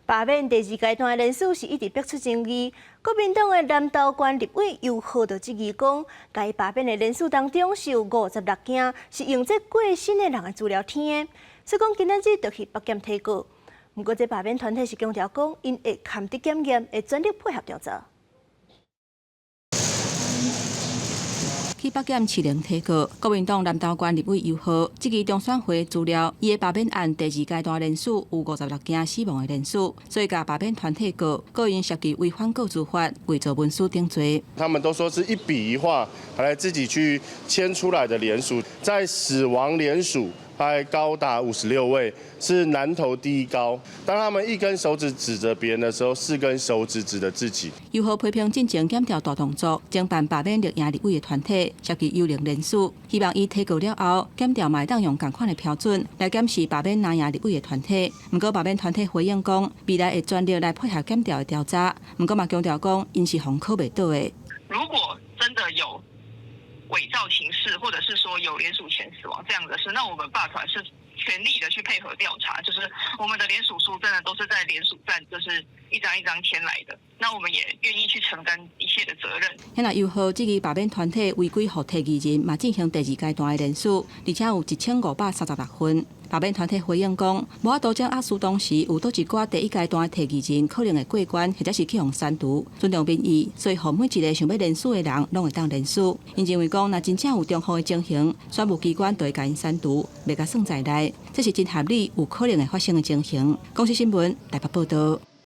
罢免第二阶段的人数是一直逼出争议。国民党的南投县立委又号着质疑讲，该罢免的人数当中是有56件是用这过身的人的资料填的，所以讲今仔日就去北检提告。不过，这罢免团体是强调讲，因会勘查检验，会全力配合调查。 去北检市联提告，国民党南投县立委尤浩质疑中选会资料，伊的罢免案第二阶段人数有56件死亡的人数，所以甲罢免团体告，个因涉及违反告诉法，伪造文书定罪。他们都说是一笔一画，还来自己去签出来的联署，在死亡联署还高达56位，是南投第一高。当他们一根手指指着别人的时候，4根手指指着自己。尤浩批评进前检调大动作，经办罢免绿营立委的团体。 涉及幽灵人数，希望伊提告了后，检调嘛当用同款的标准来检视罢免蓝营立委的团体。不过罢免团体回应讲，未来会全力来配合检调的调查。不过嘛强调讲，因是防考袂倒的。如果真的有伪造情事，或者是说有联署前死亡这样的事，那我们罢团是全力的去配合调查。就是我们的联署书真的都是在联署站，就是一张一张填来的。 那我们也愿意去承担一切的责任。现在尤浩质疑罢免团体违规，互提议人嘛进行第二阶段的人数，而且有1536份。罢免团体回应讲，无法度将压输当时有倒一寡第一阶段的提议人可能会过关，或者是去互删除，尊重民意，所以互每一个想要联署的人拢会当联署。因认为讲，若真正有重复的情形，选务机关就会甲因删除，袂甲算在内，这是真合理有可能会发生的情形。公司新闻台北报道。